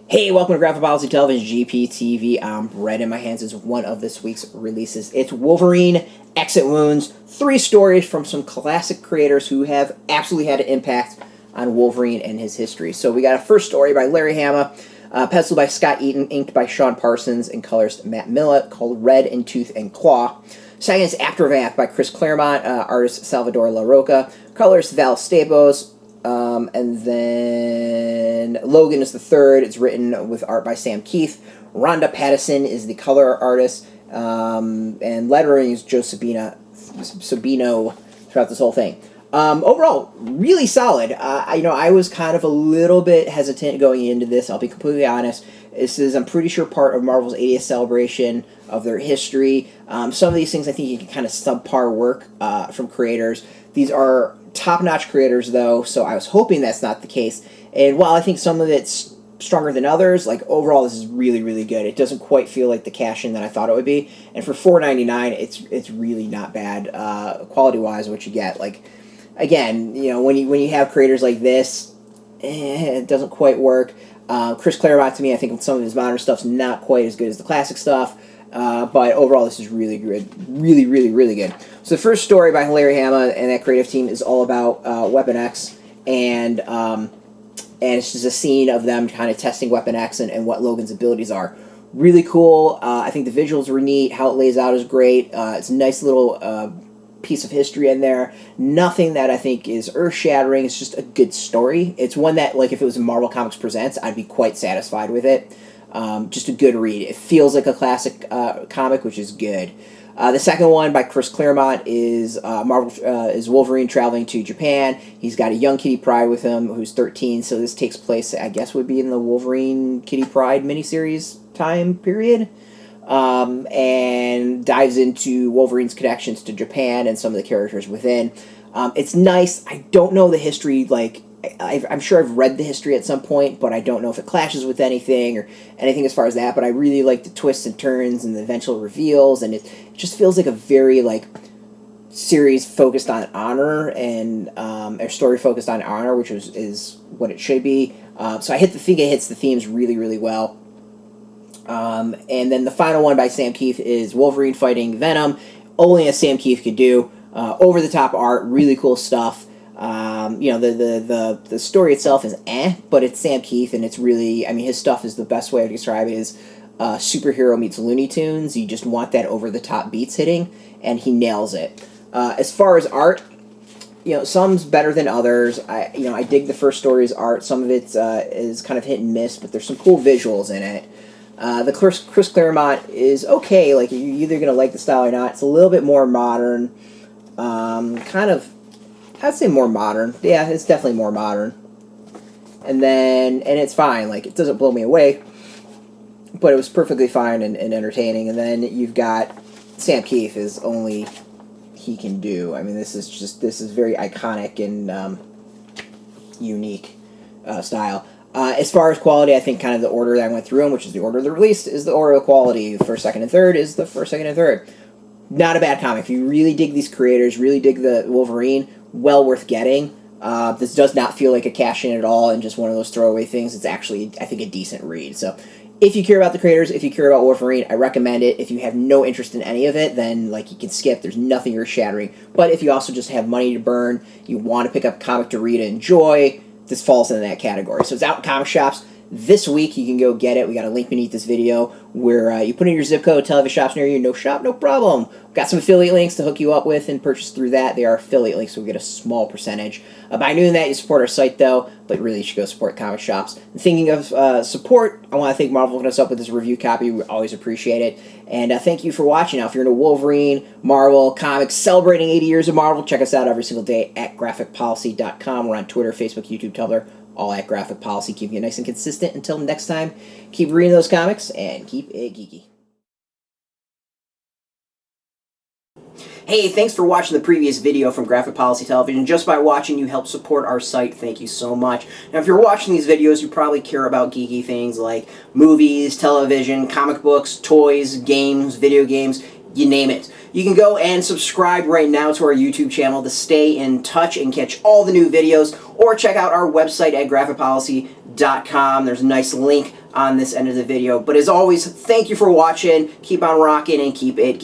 Hey, welcome to Graphic Policy Television, GPTV. Bread in my hands is one of this week's releases. It's Wolverine, Exit Wounds, 3 stories from some classic creators who have absolutely had an impact on Wolverine and his history. So we got a first story by Larry Hama, penciled by Scot Eaton, inked by Sean Parsons, and colors Matt Milla, called Red in Tooth and Claw. Second is Aftermath by Chris Claremont, artist Salvador Larroca, colors Val Stapos. And then Logan is the third. It's written with art by Sam Kieth. Ronda Pattison is the color artist. And lettering is Joe Sabino throughout this whole thing. Overall, really solid. I was kind of a little bit hesitant going into this. I'll be completely honest. This is, I'm pretty sure, part of Marvel's 80th celebration of their history. Some of these things I think you can kind of subpar work from creators. These are top-notch creators, though, so I was hoping that's not the case. And while I think some of it's stronger than others, like, overall, this is really, really good. It doesn't quite feel like the cash-in that I thought it would be. And for $4.99, it's really not bad, quality-wise, what you get. Like, again, when you have creators like this, it doesn't quite work. Chris Claremont, to me, I think some of his modern stuff's not quite as good as the classic stuff. But overall, this is really good. Really, really, really good. So the first story by Larry Hama and that creative team is all about Weapon X, and it's just a scene of them kind of testing Weapon X and what Logan's abilities are. Really cool. I think the visuals were neat. How it lays out is great. It's a nice little piece of history in there. Nothing that I think is earth-shattering. It's just a good story. It's one that, like, if it was Marvel Comics Presents, I'd be quite satisfied with it. Just a good read. It feels like a classic comic, which is good. The second one by Chris Claremont is is Wolverine traveling to Japan. He's got a young Kitty Pryde with him who's 13, so this takes place, I guess, would be in the Wolverine Kitty Pryde miniseries time period, and dives into Wolverine's connections to Japan and some of the characters within. It's nice. I don't know the history, like, I'm sure I've read the history at some point, but I don't know if it clashes with anything or anything as far as that, but I really like the twists and turns and the eventual reveals, and it just feels like a very, like, series focused on honor and a story focused on honor, which is what it should be. So I think it hits the themes really, really well. And then the final one by Sam Kieth is Wolverine fighting Venom, only as Sam Kieth could do. Over-the-top art, really cool stuff. The story itself is but it's Sam Kieth, and it's really, I mean, his stuff is the best way to describe it is superhero meets Looney Tunes. You just want that over-the-top beats hitting, and he nails it. As far as art, some's better than others. I dig the first story's art. Some of it is kind of hit and miss, but there's some cool visuals in it. The Chris Claremont is okay. Like, you're either going to like the style or not. It's a little bit more modern. I'd say more modern. Yeah, it's definitely more modern. And it's fine. Like, it doesn't blow me away, but it was perfectly fine and entertaining. And then you've got Sam Kieth is only he can do. I mean, this is very iconic and unique style. As far as quality, I think kind of the order that I went through them, which is the order of the release, is the order of quality. The first, second, and third is the first, second, and third. Not a bad comic. If you really dig these creators, really dig the Wolverine, well worth getting. This does not feel like a cash-in at all and just one of those throwaway things. It's actually, I think, a decent read. So if you care about the creators, if you care about Wolverine, I recommend it. If you have no interest in any of it, then, like, you can skip. There's nothing earth-shattering. But if you also just have money to burn, you want to pick up a comic to read and enjoy, this falls into that category. So it's out in comic shops. This week, you can go get it. We got a link beneath this video where you put in your zip code, tell if a shop's near you. No shop, no problem. We've got some affiliate links to hook you up with and purchase through that. They are affiliate links, so we get a small percentage. By doing that, you support our site, though, but really you should go support comic shops. And thinking of support, I want to thank Marvel for hooking us up with this review copy. We always appreciate it. And thank you for watching. Now, if you're into Wolverine, Marvel, comics, celebrating 80 years of Marvel, check us out every single day at graphicpolicy.com. We're on Twitter, Facebook, YouTube, Tumblr, all at Graphic Policy, keeping it nice and consistent. Until next time, keep reading those comics and keep it geeky. Hey, thanks for watching the previous video from Graphic Policy Television. Just by watching, you help support our site. Thank you so much. Now, if you're watching these videos, you probably care about geeky things like movies, television, comic books, toys, games, video games. you name it. You can go and subscribe right now to our YouTube channel to stay in touch and catch all the new videos, or check out our website at graphicpolicy.com. There's a nice link on this end of the video. But as always, thank you for watching. Keep on rocking and keep it geeky.